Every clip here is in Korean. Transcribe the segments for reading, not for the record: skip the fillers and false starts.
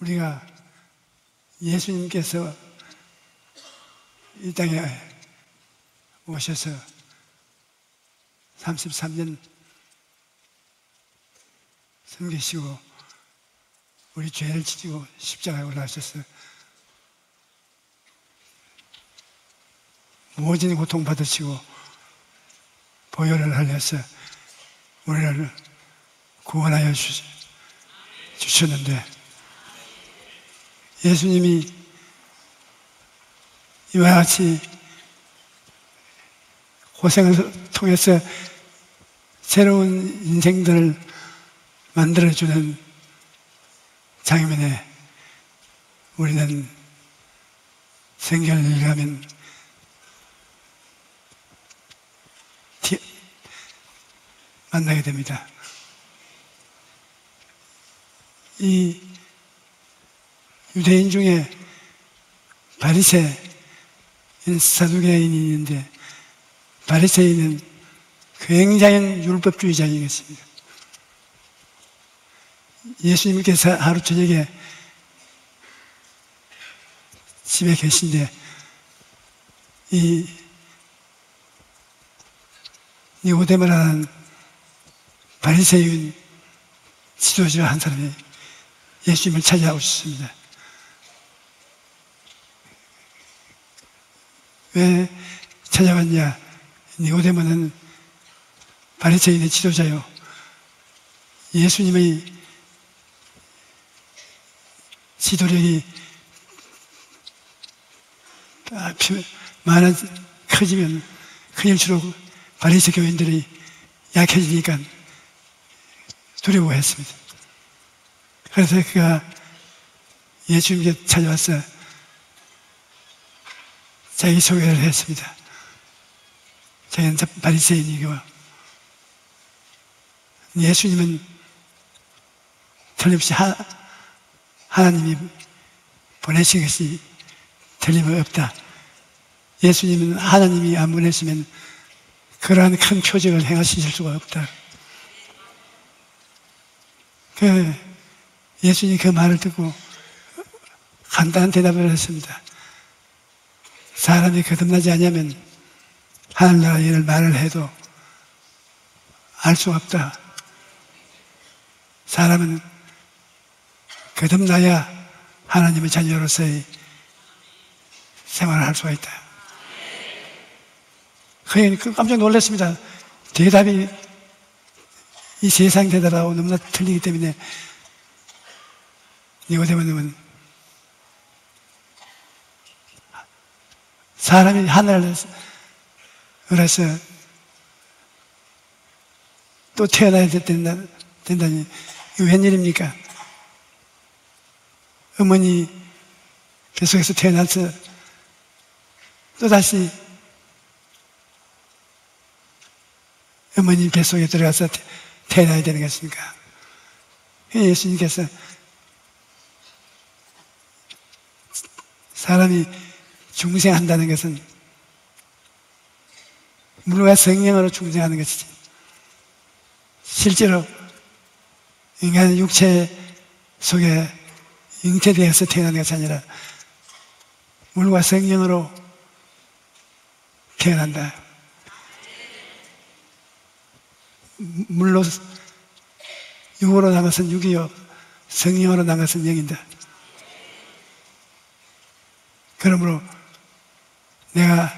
우리가 예수님께서 이 땅에 오셔서 33년 섬기시고 우리 죄를 지시고 십자가에 올라가셔서 모진 고통 받으시고 보혈을 흘려서 우리를 구원하여 주셨는데, 예수님이 이와 같이 고생을 통해서 새로운 인생들을 만들어주는 장면에 우리는 성경을 읽으면 만나게 됩니다. 이 유대인 중에 바리새인, 사두개인이 있는데, 바리새인은 굉장한 율법주의자이겠습니다. 예수님께서 하루 저녁에 집에 계신데 이 니고데모라는 바리새인 지도자 한 사람이 예수님을 찾아오셨습니다. 왜 찾아왔냐? 니고데모는 바리새인의 지도자요, 예수님의 지도력이 커지면 클일수록 바리새 교인들이 약해지니까 두려워했습니다. 그래서 그가 예수님께 찾아와서 자기 소개를 했습니다. 자기는 바리새인이고 예수님은 틀림없이 하나님이 보내신 것이 틀림없다. 예수님은 하나님이 안 보내시면 그러한 큰 표적을 행하실 수가 없다. 예수님이 그 말을 듣고 간단한 대답을 했습니다. 사람이 거듭나지 않으면 하늘나라 일을 말을 해도 알 수가 없다. 사람은 거듭나야 하나님의 자녀로서의 생활을 할 수가 있다. 깜짝 놀랐습니다. 대답이 이 세상 대답하고 너무나 틀리기 때문에 니고데모는 사람이 하늘에서 또 태어나야 된다니 이거 웬일입니까? 어머니 뱃속에서 태어나서 또다시 어머니 뱃속에 들어가서 태어나야 되는 것입니까? 예수님께서 사람이 중생한다는 것은 물과 성령으로 중생하는 것이지, 실제로 인간의 육체 속에 잉태되어서 태어나는 것이 아니라 물과 성령으로 태어난다. 물로 육으로 난 것은 육이요 성령으로 난 것은 영이다. 그러므로 내가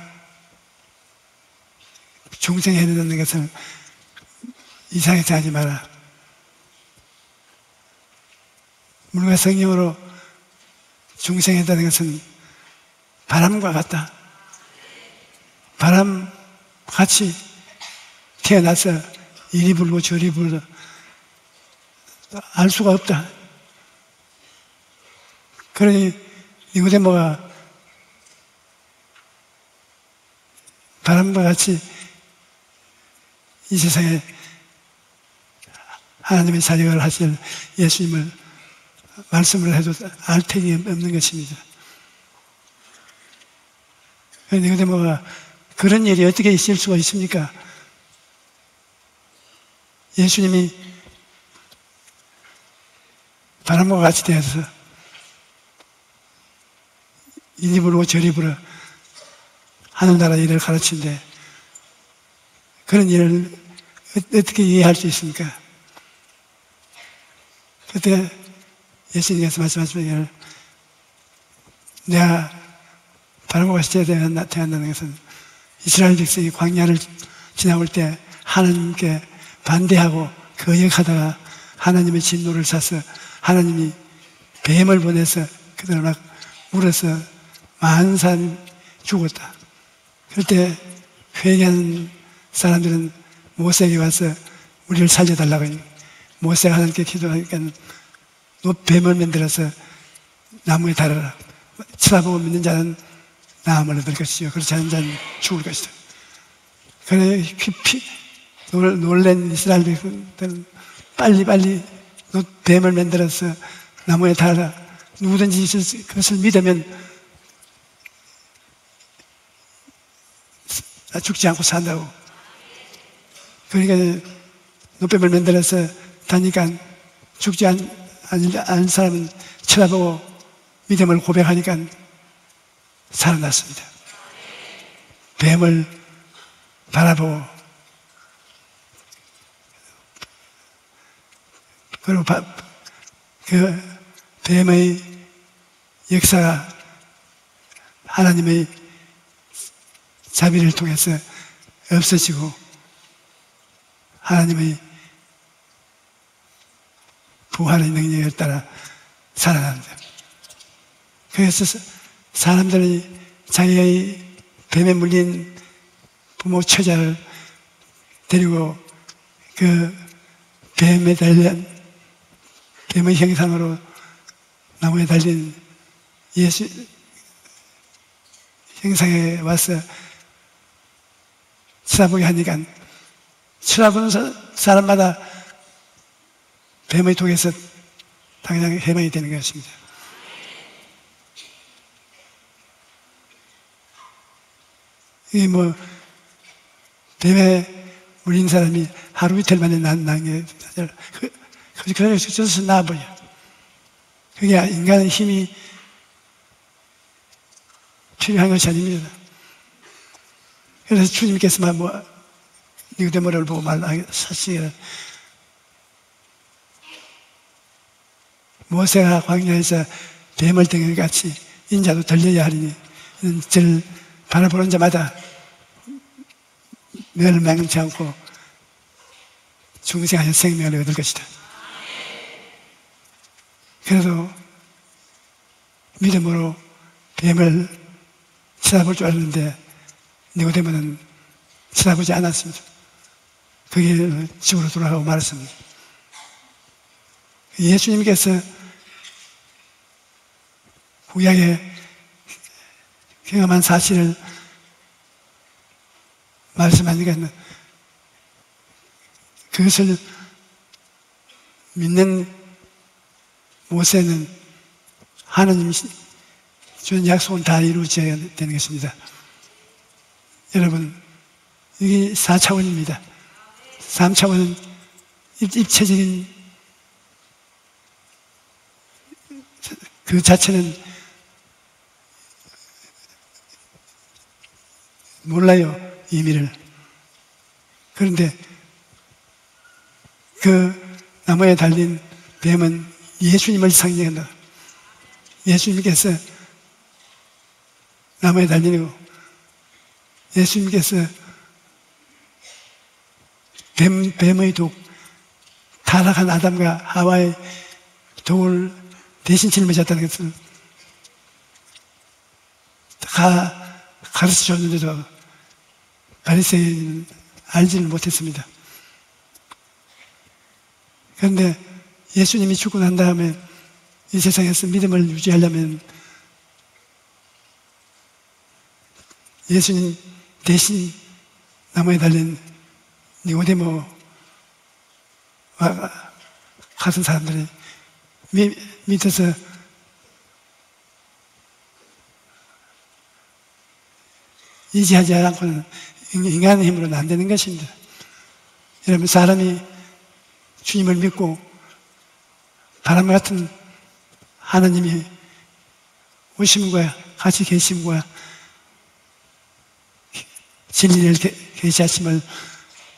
중생해야 된다는 것을 이상해서 하지 마라. 물과 성령으로 중생했다는 것은 바람과 같다. 바람같이 태어나서 이리 불고 저리 불고 알 수가 없다. 그러니 니고데모가 바람과 같이 이 세상에 하나님의 사역을 하실 예수님을 말씀을 해도 알 택이 없는 것입니다. 니고데모가 그런 일이 어떻게 있을 수가 있습니까? 예수님이 바람과 같이 되어서 이리 부르고 저리 부르 하늘나라 일을 가르치는데 그런 일을 어떻게 이해할 수 있습니까? 그때 예수님께서 말씀하시면 내가 바라고 가시쳐야 태어난다는 것은 이스라엘 백성이 광야를 지나올 때 하나님께 반대하고 거역하다가 하나님의 진노를 사서 하나님이 뱀을 보내서 그들을 막 물어서 많은 사람이 죽었다. 그럴 때 회개하는 사람들은 모세에게 와서 우리를 살려달라고 하니 모세가 하나님께 기도하니까 너 뱀을 만들어서 나무에 달아라. 쳐다보고 믿는 자는 나음을 얻을 것이요 그렇지 않은 자는 죽을 것이다. 그래 놀란 이스라엘 백성들은 빨리 너 뱀을 만들어서 나무에 달아. 누구든지 그것을 믿으면 죽지 않고 산다고. 그러니까 노뱀을 만들어서 다니까 죽지 않은 사람은 쳐다보고 믿음을 고백하니까 살아났습니다. 뱀을 바라보고 그리고 그 뱀의 역사가 하나님의 자비를 통해서 없어지고 하나님의 부활의 능력에 따라 살아납니다. 그래서 사람들이 자기의 뱀에 물린 부모 처자를 데리고 그 뱀에 달린 뱀의 형상으로 나무에 달린 예수 형상에 와서 쳐다보게 하니까 쳐다보는 사람마다 뱀의 독에서 당장 해방이 되는 것입니다. 이게 뱀에 물린 사람이 하루 이틀 만에 난 게, 그래서 쪄서 나와버려. 그게 인간의 힘이 필요한 것이 아닙니다. 그래서 주님께서 니고데모를 보고 말하시기를 모세가 광야에서 뱀을 덩이 같이 인자도 들려야 하리니 저를 바라보는 자마다 멸망치 않고 중생하여 생명을 얻을 것이다. 그래도 믿음으로 뱀을 쳐다볼 줄 알았는데 니고데모는 쳐다보지 않았습니다. 그 길 집으로 돌아가고 말았습니다. 예수님께서 구약에 경험한 사실을 말씀하니까 그것을 믿는 모세는 하나님이 준 약속은 다 이루어져야 되는 것입니다. 여러분, 이게 4차원입니다. 3차원은 입체적인 그 자체는 몰라요, 의미를. 그런데 그 나무에 달린 뱀은 예수님을 상징한다. 예수님께서 나무에 달리고 예수님께서 뱀의 독, 타락한 아담과 하와의 독을 대신 짊어졌다는 것을 다 가르쳐 줬는데도 바리새인은 알지를 못했습니다. 그런데 예수님이 죽고 난 다음에 이 세상에서 믿음을 유지하려면 예수님 대신 나무에 달린 니고데모와 같은 사람들이 밑에서 의지하지 않고는 인간의 힘으로는 안 되는 것입니다. 여러분, 사람이 주님을 믿고 바람 같은 하나님이 오신 거야. 같이 계신 거야. 진리를 계시하심을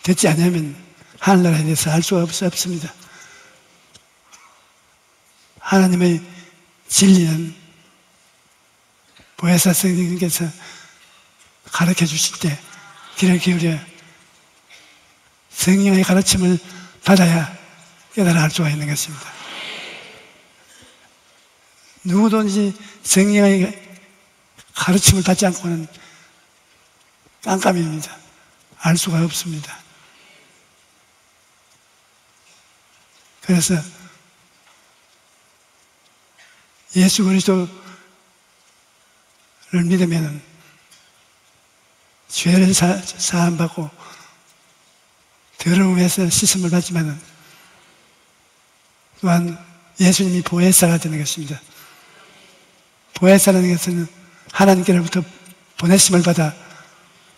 듣지 않으면 하늘나라에 대해서 알 수가 없습니다. 하나님의 진리는 보혜사 성령님께서 가르쳐 주실 때 귀를 기울여 성령의 가르침을 받아야 깨달아 알 수가 있는 것입니다. 누구든지 성령의 가르침을 받지 않고는 깜깜입니다. 알 수가 없습니다. 그래서 예수 그리스도를 믿으면 죄를 사함받고 더러움에서 씻음을 받지만 또한 예수님이 보혜사가 되는 것입니다. 보혜사라는 것은 하나님께로부터 보내심을 받아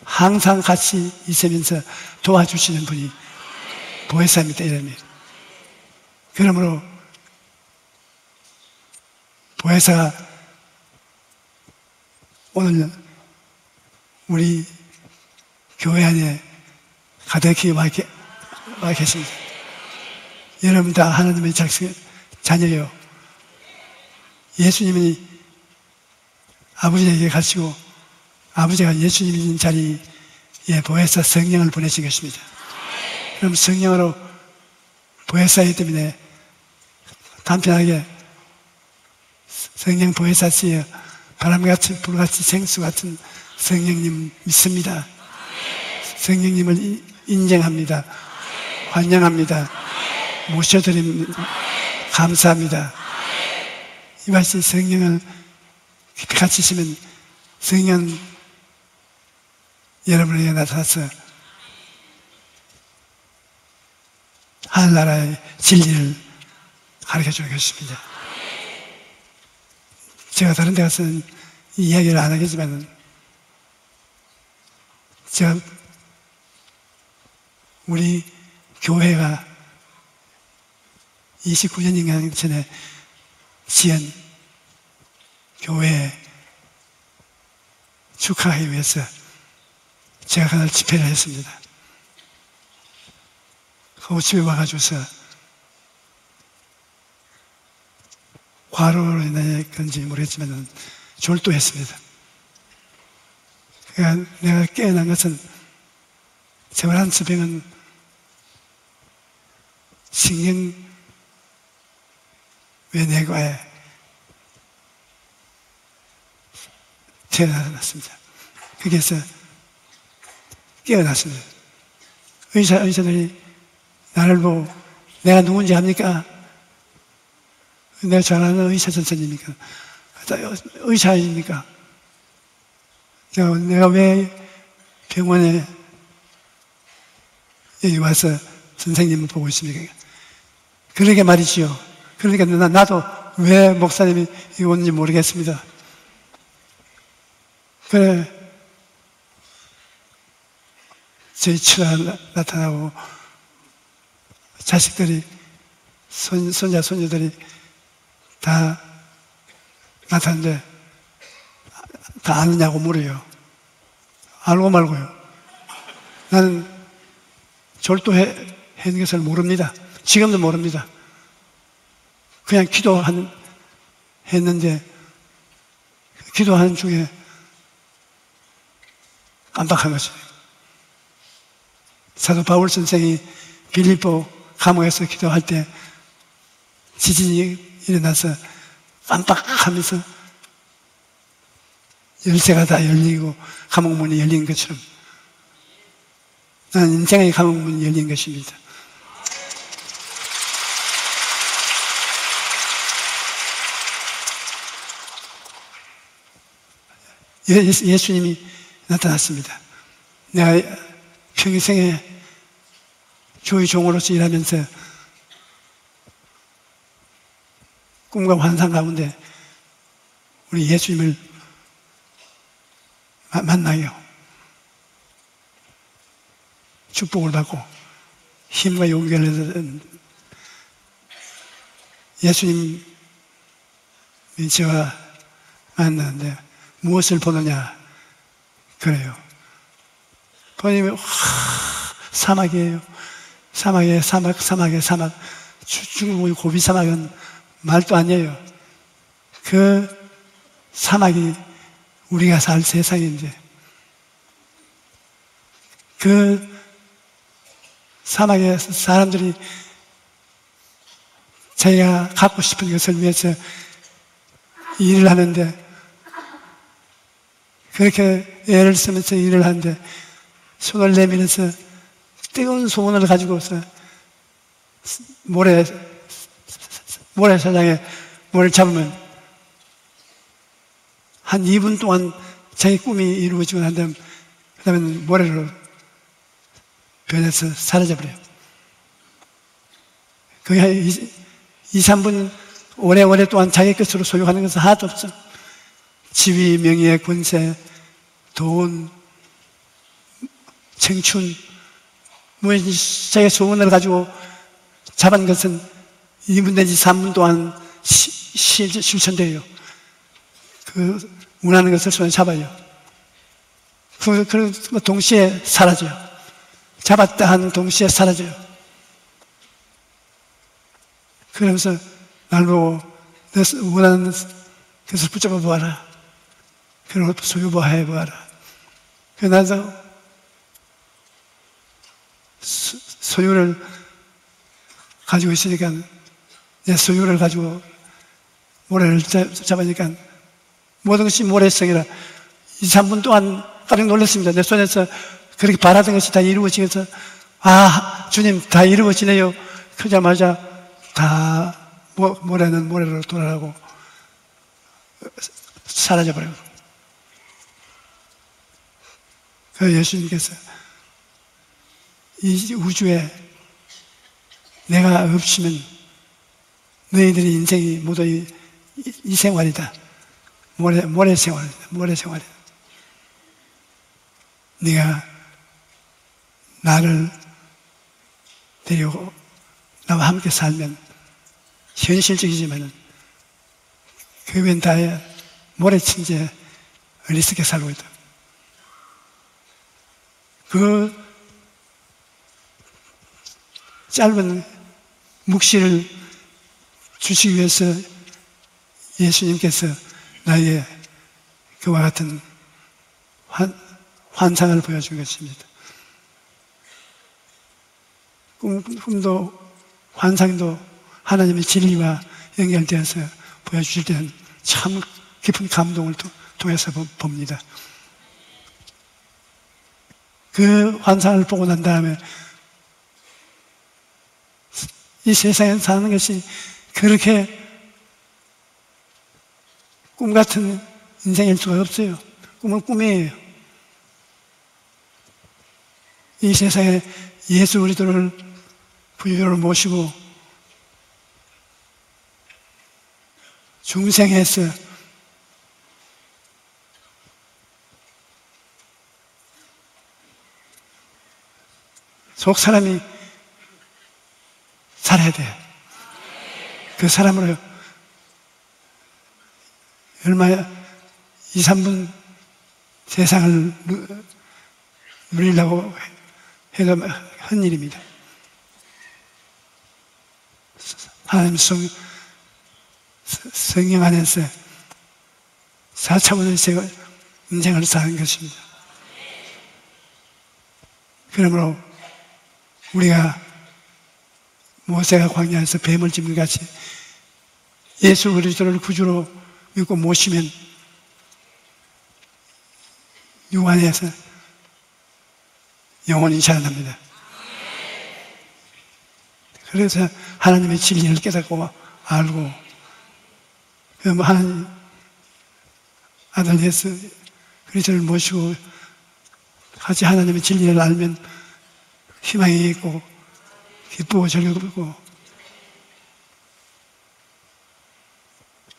항상 같이 있으면서 도와주시는 분이 보혜사입니다. 이름이. 그러므로 보혜사가 오늘 우리 교회 안에 가득히 와 계십니다. 여러분 다 하나님의 자녀요. 예수님이 아버지에게 가시고 아버지가 예수님 있는 자리에 보혜사 성령을 보내신 것입니다. 그럼 성령으로 보혜사이기 때문에 단편하게 성령 보혜사시여 바람같이 불같이 생수 같은 성령님 믿습니다. 성령님을 인정합니다. 환영합니다. 모셔드립니다. 감사합니다. 이같이 성령을 깊이 갇히시면 성령 여러분에게 나타나서 하늘나라의 진리를 가르쳐주는 것입니다. 제가 다른 데 가서는 이 이야기를 안 하겠지만 제가 우리 교회가 29년인가 전에 지은 교회 축하하기 위해서 제가 그날 집회를 했습니다. 그 집에 와가지고서 과로로 인해 그런지 모르겠지만 졸도했습니다. 그러니까 내가 깨어난 것은 세월한 수병은 신경외내과에 태어났습니다. 거기에서 깨어났습니다. 의사들이 나를 보고 내가 누군지 압니까? 내가 잘 아는 의사 선생님입니까? 의사입니까? 내가 왜 병원에 여기 와서 선생님을 보고 있습니까? 그러게 말이지요. 그러니까 나도 왜 목사님이 여기 오는지 모르겠습니다. 그래, 저희 처가 나타나고 자식들이 손자 손녀들이 다 나타났는데 다 아느냐고 물어요. 알고 말고요. 나는 졸도했는 것을 모릅니다. 지금도 모릅니다. 그냥 했는데 기도하는 중에 깜빡한 거죠. 사도 바울 선생이 빌립보 감옥에서 기도할 때 지진이 일어나서 깜빡하면서 열쇠가 다 열리고 감옥문이 열린 것처럼 나는 인생의 감옥문이 열린 것입니다. 예수님이 나타났습니다. 내가 평생에 교회 종으로서 일하면서 꿈과 환상 가운데 우리 예수님을 만나요. 축복을 받고 힘과 용기를 얻은 예수님이 저와 만났는데 무엇을 보느냐 그래요. 보니 사막이에요. 사막에 사막. 중국의 고비 사막은 말도 아니에요. 그 사막이 우리가 살 세상인데 그 사막에 사람들이 자기가 갖고 싶은 것을 위해서 일을 하는데 그렇게 애를 쓰면서 일을 하는데 손을 내밀어서 뜨거운 소원을 가지고서 모래사장에 모래를 잡으면 한 2분 동안 자기 꿈이 이루어지고 난 다음 그 다음에 모래로 변해서 사라져버려요. 그게 2-3분 오래오래 동안 자기 것으로 소유하는 것은 하나도 없어. 지위, 명예, 권세, 돈, 청춘, 자기의 소원을 가지고 잡은 것은 2분 내지 3분 동안 실천돼요. 그 원하는 것을 손에 잡아요. 그 동시에 사라져요. 잡았다 하는 동시에 사라져요. 그러면서 날 보고 내 원하는 것을 붙잡아 보아라. 그리고 소유보해 보아라. 나도 소유를 가지고 있으니까 내 소유를 가지고 모래를 잡으니까 모든 것이 모래성이라 2-3분 동안 깜짝 놀랐습니다. 내 손에서 그렇게 바라던 것이 다 이루어지면서 주님 다 이루어지네요. 그러자마자 다 모래는 모래로 돌아가고 사라져버리고 그 예수님께서 이 우주에 내가 없으면 너희들의 인생이 모두 이 생활이다. 모래 생활이다. 네가 나를 데리고 나와 함께 살면 현실적이지만 그 외엔 다 모래친지에 어리석게 살고 있다. 그 짧은 묵시를 주시기 위해서 예수님께서 나의 그와 같은 환상을 보여준 것입니다. 꿈도 환상도 하나님의 진리와 연결되어서 보여주실 때는 참 깊은 감동을 통해서 봅니다. 그 환상을 보고 난 다음에 이 세상에 사는 것이 그렇게 꿈 같은 인생일 수가 없어요. 꿈은 꿈이에요. 이 세상에 예수 그리스도를 부유로 모시고 중생해서 속 사람이 살아야 돼요. 그 사람으로 얼마 2-3분 세상을 누리려고 해도 헛일입니다. 하나님 성령 안에서 4차원의 인생을 사는 것입니다. 그러므로 우리가 모세가 광야에서 뱀을 짚는 같이 예수 그리스도를 구주로 믿고 모시면 육 안에서 영원히 살아납니다. 그래서 하나님의 진리를 깨닫고 알고 하나님 아들 예수 그리스도를 모시고 같이 하나님의 진리를 알면 희망이 있고 기쁘고 즐겁고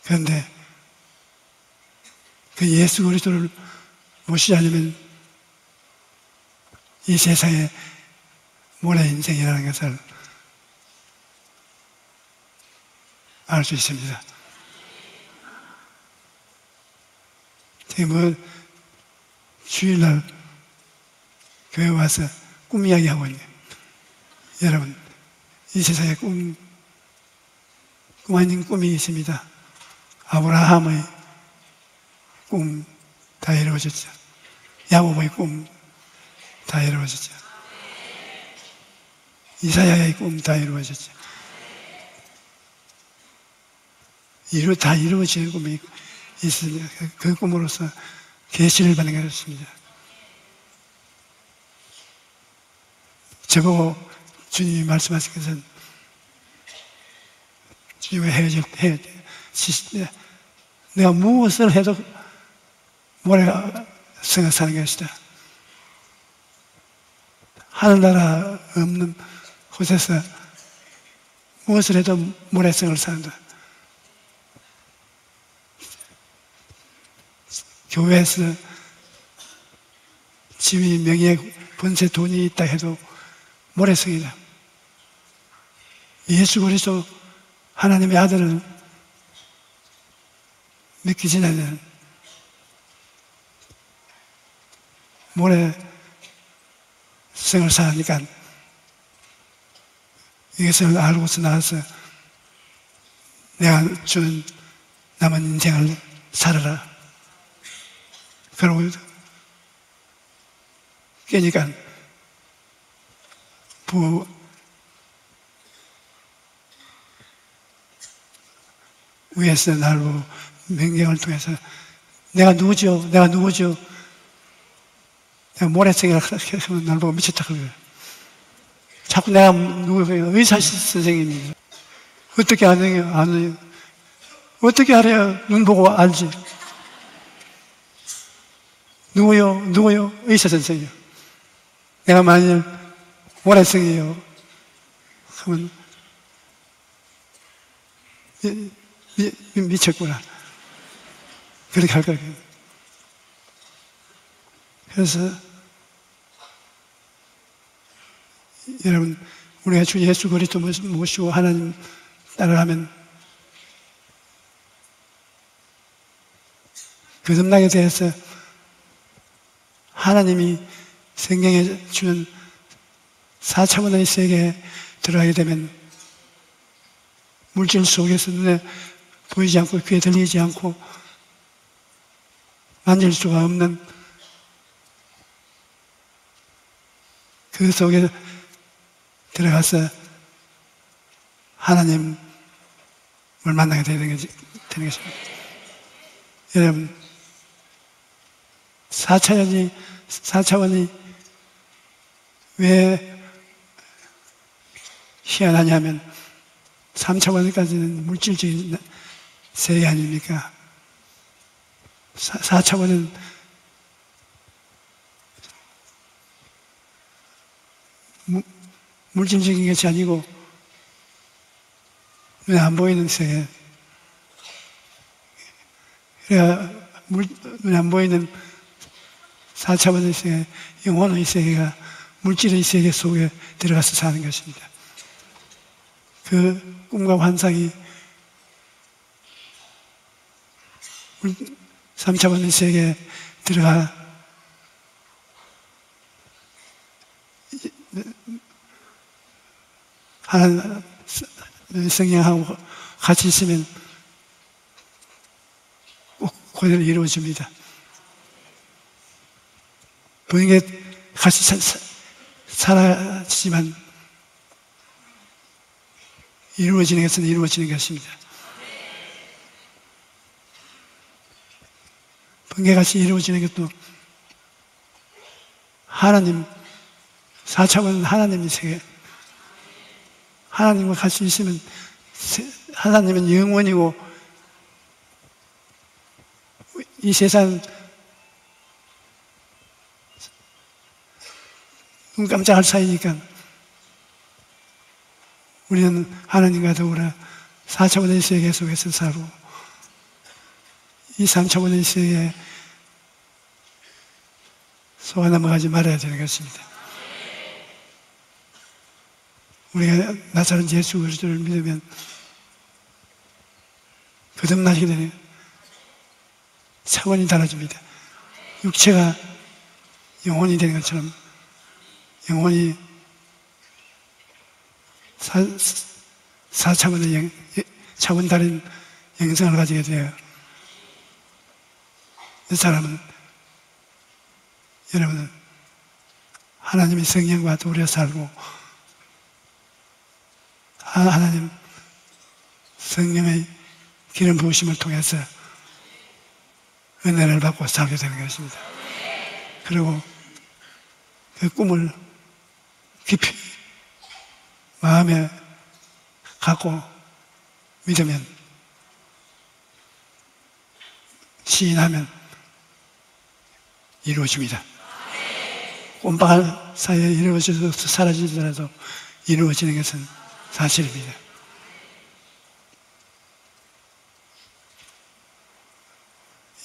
그런데 그 예수 그리스도를 모시지 않으면 이 세상에 모래 인생이라는 것을 알 수 있습니다. 뭐 주일날 교회 와서 꿈 이야기하고 있네요. 여러분, 이 세상에 꿈 아닌 꿈이 있습니다. 아브라함의 꿈 다 이루어졌죠. 야곱의 꿈 다 이루어졌죠. 이사야의 꿈 다 이루어졌죠. 다 이루어지는 꿈이 있습니다. 그 꿈으로서 계시를 받는 것입니다. 저보고 주님이 말씀하신 것은 주님과 내가 무엇을 해도 모래가 성을 사는 것이다. 하늘나라 없는 곳에서 무엇을 해도 모래성을 사는다. 교회에서 지위, 명예, 번세, 돈이 있다 해도 모래성이다. 예수 그리스도 하나님의 아들을 믿기 전에는 모래성을 사니까 이것을 알고서 나와서 내가 주는 남은 인생을 살아라. 그러고 깨니까 위에서 날 보고 명령을 통해서 내가 누구죠? 내가 모래성이라 하면 날 보고 미쳤다 그래요. 자꾸 내가 누구예요? 의사 선생님이에요. 어떻게 아느냐? 어떻게 알아야 눈 보고 알지? 누구요? 의사 선생이요. 내가 만일 모래성이에요. 그러면 미쳤구나. 그렇게 할 거예요. 그래서 여러분, 우리가 주 예수 그리스도 모시고 하나님 따라가면 거듭나게 대해서 하나님이 성경에 주는 4차원의 세계에 들어가게 되면 물질 속에서 눈에 보이지 않고 귀에 들리지 않고 만질 수가 없는 그 속에 들어가서 하나님을 만나게 되는 것입니다. 여러분, 4차원이 왜 희한하냐면 3차원까지는 물질적인 세계 아닙니까? 4차원은 물질적인 것이 아니고 눈에 안 보이는 세계. 그래야 눈에 안 보이는 4차원의 세계, 영혼의 세계가 물질의 세계 속에 들어가서 사는 것입니다. 그 꿈과 환상이 3차원의 세계에 들어가 하나님 성령하고 같이 있으면 꼭 그대로 이루어집니다. 보이는 게 같이 사라지지만 이루어지는 것은 이루어지는 것입니다. 번개같이 이루어지는 것도 하나님, 4차원은 하나님의 세계. 하나님과 같이 있으면 하나님은 영원이고 이 세상 눈 깜짝할 사이니까 우리는 하나님과 더불어 4차원의 세계 속에서 살고 이 3차원의 세계에 속아 넘어가지 말아야 되는 것입니다. 우리가 나사렛 예수 그리스도를 믿으면 거듭나시게 되는 차원이 달라집니다. 육체가 영혼이 되는 것처럼 영혼이 사차원의 차원 다른 영성을 가지게 돼요. 이 사람은, 여러분은 하나님의 성령과 도우려 살고 하나님 성령의 기름 부으심을 통해서 은혜를 받고 살게 되는 것입니다. 그리고 그 꿈을 깊이 마음에 갖고 믿으면, 시인하면 이루어집니다. 꼼박한 사이에 이루어져서 사라지더라도 이루어지는 것은 사실입니다.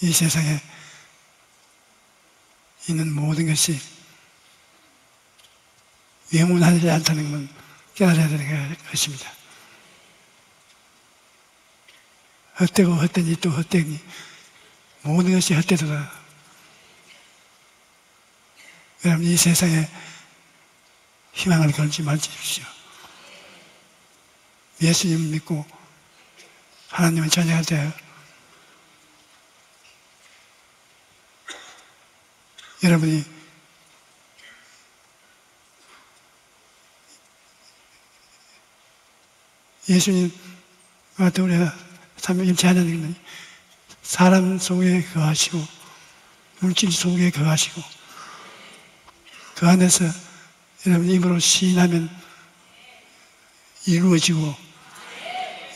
이 세상에 있는 모든 것이 영원하지 않다는 건 깨달아야 되는 것입니다. 헛되고 헛되니 또 헛되니 모든 것이 헛되도다. 여러분, 이 세상에 희망을 걸지 마십시오. 예수님을 믿고 하나님을 찬양할 때 여러분이 예수님과 우리가 삼위일체 하나님은 사람 속에 거하시고 물질 속에 거하시고 그 안에서 여러분 입으로 시인하면 이루어지고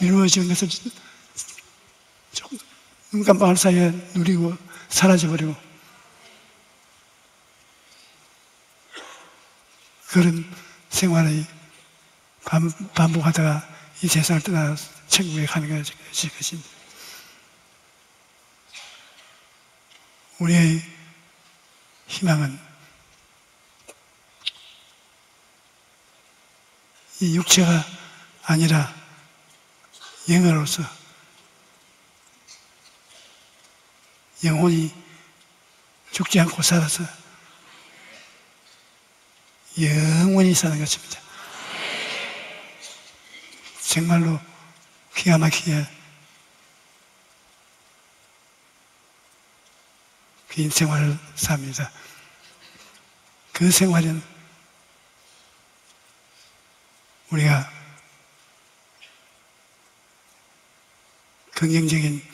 이루어지는 것을 눈 깜빡할 사이에 누리고 사라져버리고 그런 생활을 반복하다가 이 세상을 떠나 천국에 가는 것입니다. 우리의 희망은 이 육체가 아니라 영으로서 영혼이 죽지 않고 살아서 영원히 사는 것입니다. 정말로 기가 막히게 긴 생활을 삽니다. 그 생활은 우리가 긍정적인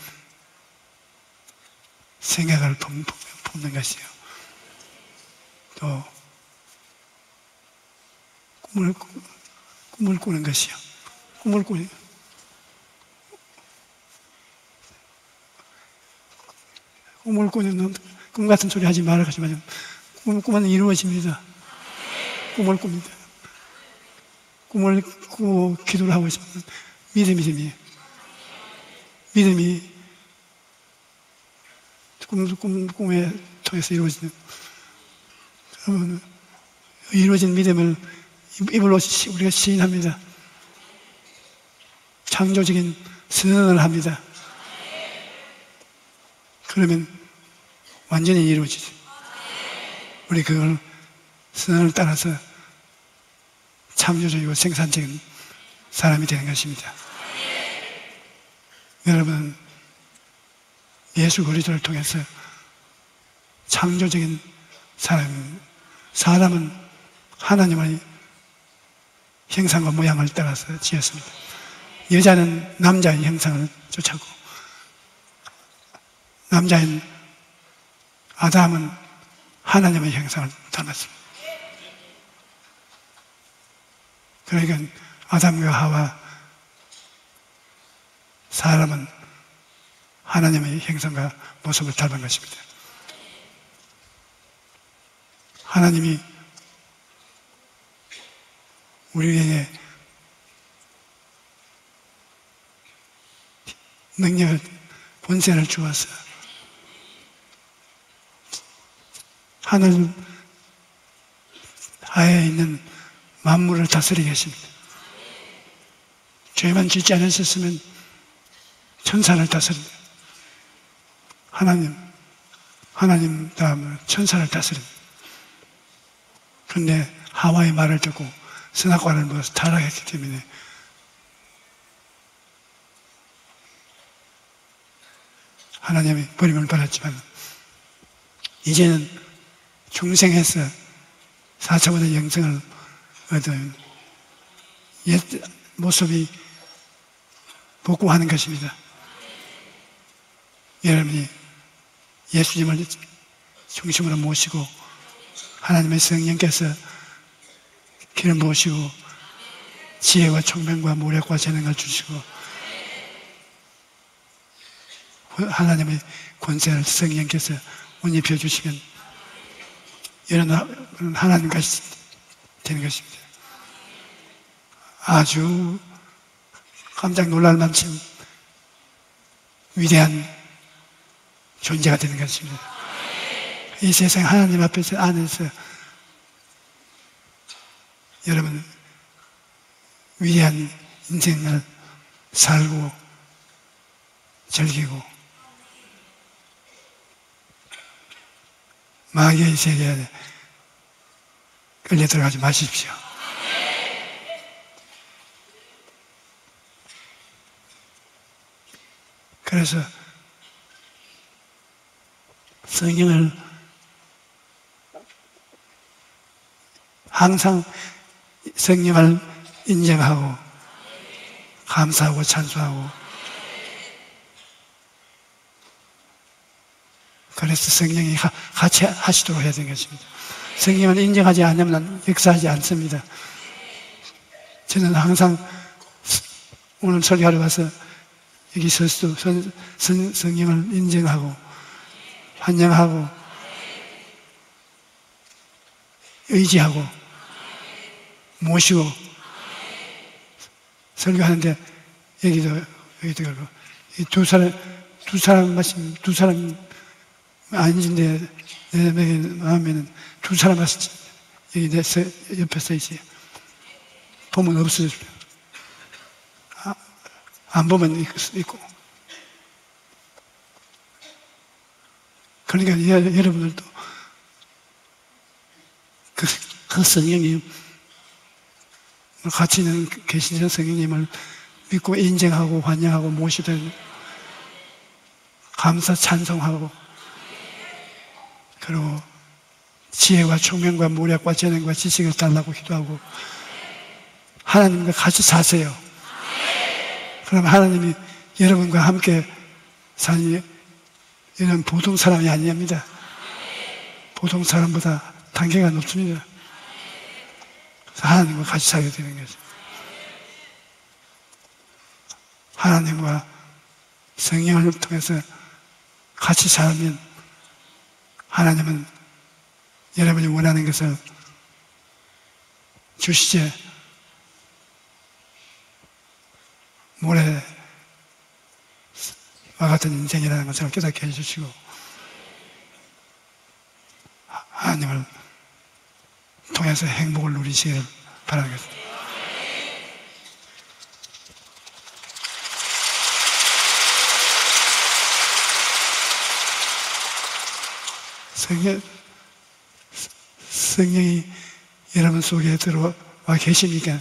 생각을 품는 것이요. 또 꿈을 꾸는 것이요. 꿈을 꾸는 꿈 같은 소리 하지 말아 가지고 꿈은 이루어집니다. 꿈을 꿉니다. 꿈을 꾸고 기도를 하고 있으면 믿음이 꿈에 통해서 이루어진 믿음을 입으로 우리가 시인합니다. 창조적인 선언을 합니다. 그러면 완전히 이루어지죠. 우리 그걸 선언을 따라서 창조적이고 생산적인 사람이 되는 것입니다. 여러분, 예수 그리스도를 통해서 창조적인 사람은 하나님의 형상과 모양을 따라서 지었습니다. 여자는 남자의 형상을 쫓았고 남자인 아담은 하나님의 형상을 닮았습니다. 그러니까 아담과 하와 사람은 하나님의 형상과 모습을 닮은 것입니다. 하나님이 우리에게 능력을, 본세를 주어서 하늘 하에 있는 만물을 다스리게 하십니다. 죄만 짓지 않으셨으면 천사를 다스립니다. 하나님, 하나님 다음으로 천사를 다스립니다. 그런데 하와의 말을 듣고 선악과를 먹어서 타락했기 때문에 하나님이 버림을 받았지만 이제는 중생해서 4차원의 영생을 얻은 옛 모습이 복구하는 것입니다. 여러분이 예수님을 중심으로 모시고 하나님의 성령께서 기름 부으시고 지혜와 총명과 모략과 재능을 주시고 하나님의 권세를 성령께서 옷 입혀주시면 이런 하나님같이 되는 것입니다. 아주 깜짝 놀랄 만큼 위대한 존재가 되는 것입니다. 이 세상 하나님 앞에서 안에서 여러분 위대한 인생을 살고 즐기고 마귀의 세계에 끌려 들어가지 마십시오. 그래서 성경을 항상 성령을 인정하고 감사하고 찬송하고 그래서 성령이 같이 하시도록 해야 되는 것입니다. 성령을 인정하지 않으면 역사하지 않습니다. 저는 항상 오늘 설교하러 와서 여기 서서 성령을 인정하고 환영하고 의지하고 모시고 설교하는데 여기도 그렇고 두 사람 아닌데 내 마음에는 두 사람 마시 여기 내 옆에 서 있어요. 보면 없어져요. 안 보면 있고. 그러니까 여러분들도 그 성령님 같이 있는 계신 성령님을 믿고 인정하고 환영하고 모시되 감사 찬송하고 그리고 지혜와 총명과 모략과 재능과 지식을 달라고 기도하고 하나님과 같이 사세요. 그럼 하나님이 여러분과 함께 사니 이런 보통 사람이 아닙니다. 보통 사람보다 단계가 높습니다. 하나님과 같이 살게 되는 거죠. 하나님과 성령을 통해서 같이 살면 하나님은 여러분이 원하는 것을 주시제 모래와 같은 인생이라는 것을 깨닫게 해주시고 하나님을 통해서 행복을 누리시길 바라겠습니다. 성령이 여러분 속에 들어와 계시니까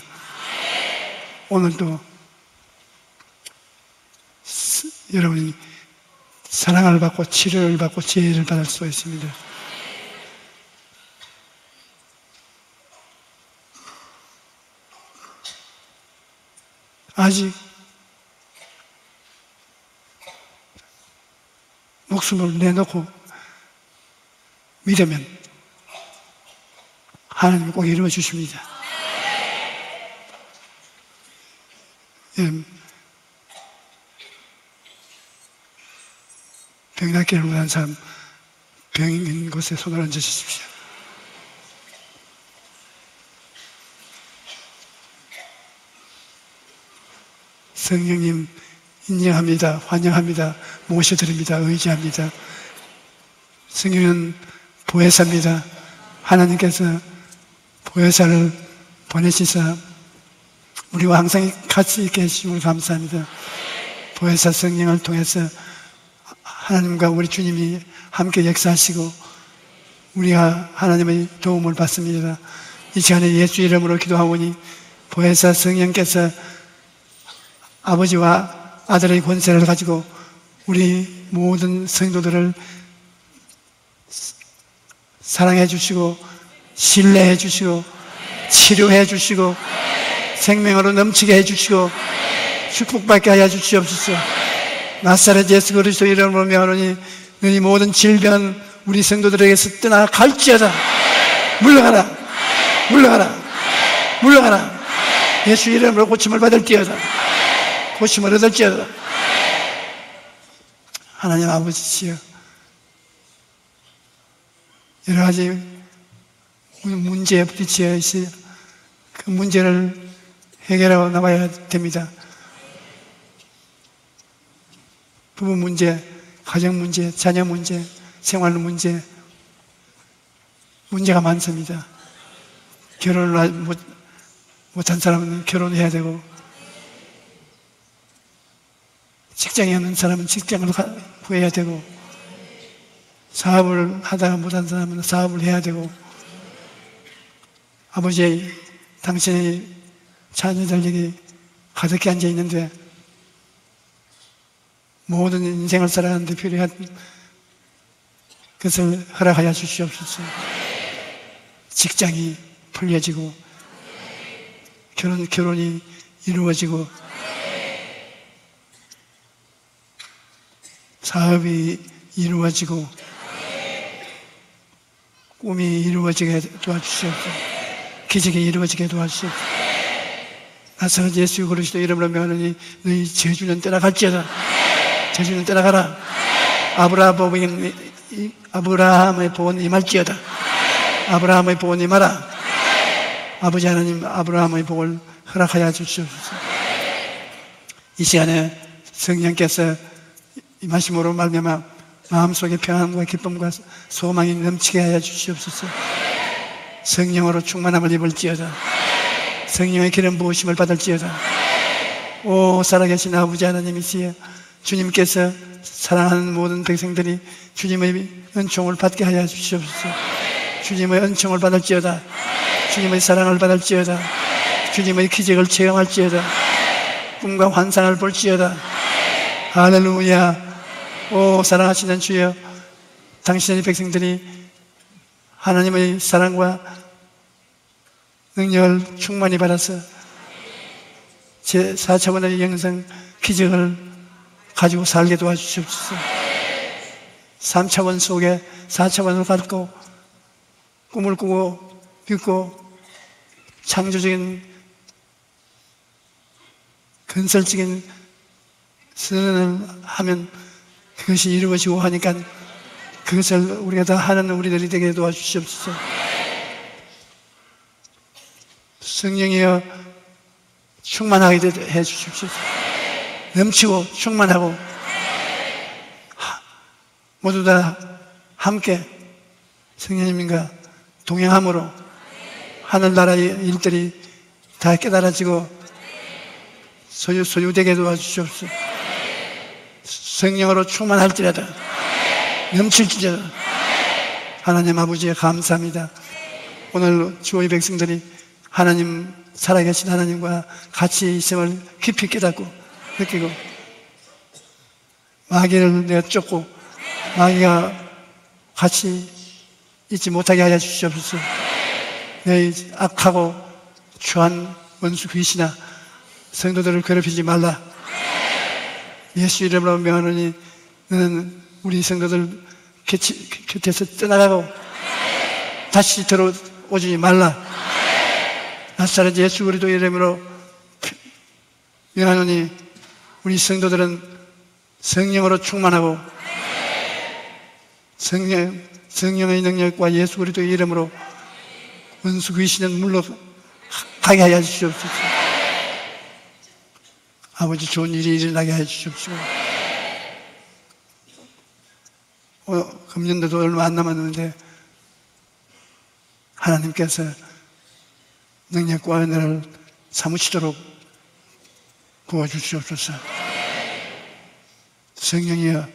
오늘도 여러분이 사랑을 받고 치료를 받고 지혜를 받을 수 있습니다. 아직 목숨을 내놓고 믿으면 하나님이 꼭 이루어 주십니다. 병 낫기를 원하는 사람 병 있는 곳에 손을 얹어 주십시오. 성령님 인정합니다. 환영합니다. 모셔드립니다. 의지합니다. 성령은 보혜사입니다. 하나님께서 보혜사를 보내시사 우리와 항상 같이 있게 해주심을 감사합니다. 보혜사 성령을 통해서 하나님과 우리 주님이 함께 역사하시고 우리가 하나님의 도움을 받습니다. 이 시간에 예수 이름으로 기도하오니 보혜사 성령께서 아버지와 아들의 권세를 가지고 우리 모든 성도들을 사랑해 주시고 신뢰해 주시고 치료해 주시고 생명으로 넘치게 해 주시고 축복받게 하여 주시옵소서. 나사렛 예수 그리스도 이름으로 명하노니 너희 모든 질병 우리 성도들에게서 떠나갈지어다. 물러가라, 물러가라, 물러가라. 예수 이름으로 고침을 받을지어다. 고침을 얻을지어다. 하나님 아버지시여, 여러 가지 문제에 부딪혀 있어요. 그 문제를 해결하고 나가야 됩니다. 부부 문제, 가정 문제, 자녀 문제, 생활 문제, 문제가 많습니다. 결혼을 못한 사람은 결혼해야 되고, 직장에 없는 사람은 직장을 구해야 되고, 사업을 하다가 못한 사람은 사업을 해야 되고, 아버지, 당신의 자녀들에게 가득히 앉아 있는데 모든 인생을 살아가는데 필요한 것을 허락하여 주시옵소서. 직장이 풀려지고 결혼이 이루어지고 사업이 이루어지고 꿈이 이루어지게 도와주시옵소서. 기적이 이루어지게 도와주시옵소서. 나사렛 예수 그리스도 이름으로 명하노니 너희 저주는 떠나갈지어다. 저주는 떠나가라. 아브라함의 보원 임할지어다. 아브라함의 보원 임하라. 아버지 하나님, 아브라함의 복을 허락하여 주시옵소서. 이 시간에 성령께서 임하심으로 말미암아 마음속에 평안과 기쁨과 소망이 넘치게 하여 주시옵소서. 성령으로 충만함을 입을지어다. 성령의 기름 부으심을 받을지어다. 오 살아계신 아버지 하나님이시여, 주님께서 사랑하는 모든 백성들이 주님의 은총을 받게 하여 주시옵소서. 주님의 은총을 받을지어다. 주님의 사랑을 받을지어다. 주님의 기적을 체험할지어다. 꿈과 환상을 볼지어다. 할렐루야. 오 사랑하시는 주여, 당신의 백성들이 하나님의 사랑과 능력을 충만히 받아서 제 4차원의 영성 기적을 가지고 살게 도와주시옵소서. 3차원 속에 4차원을 갖고 꿈을 꾸고 믿고 창조적인 건설적인 선언을 하면 그것이 이루어지고 하니까 그것을 우리가 다 하는 우리들이 되게 도와주시옵소서. 성령이여 충만하게 해 주십시오. 넘치고 충만하고 모두 다 함께 성령님과 동행함으로 하늘나라의 일들이 다 깨달아지고 소유되게 도와주시옵소서. 성령으로 충만할지라도 넘칠지라도 하나님 아버지 감사합니다. 오늘 주의 백성들이 하나님, 살아계신 하나님과 같이 있음을 깊이 깨닫고 느끼고 마귀를 내가 쫓고 마귀가 같이 있지 못하게 하여 주시옵소서. 내 악하고 추한 원수 귀신아, 성도들을 괴롭히지 말라. 예수 이름으로 명하노니 너는 우리 성도들 곁에서 떠나가고 다시 들어오지 말라. 나사렛 예수 그리스도 이름으로 명하노니 우리 성도들은 성령으로 충만하고 성령의 능력과 예수 그리스도의 이름으로 원수 귀신은 물러가게 하여 주시옵소서. 아버지 좋은 일이 일어나게 하여 주시옵소서. 금년도도 얼마 안 남았는데 하나님께서 능력과 은혜를 사무치도록 부어주시옵소서. 성령이여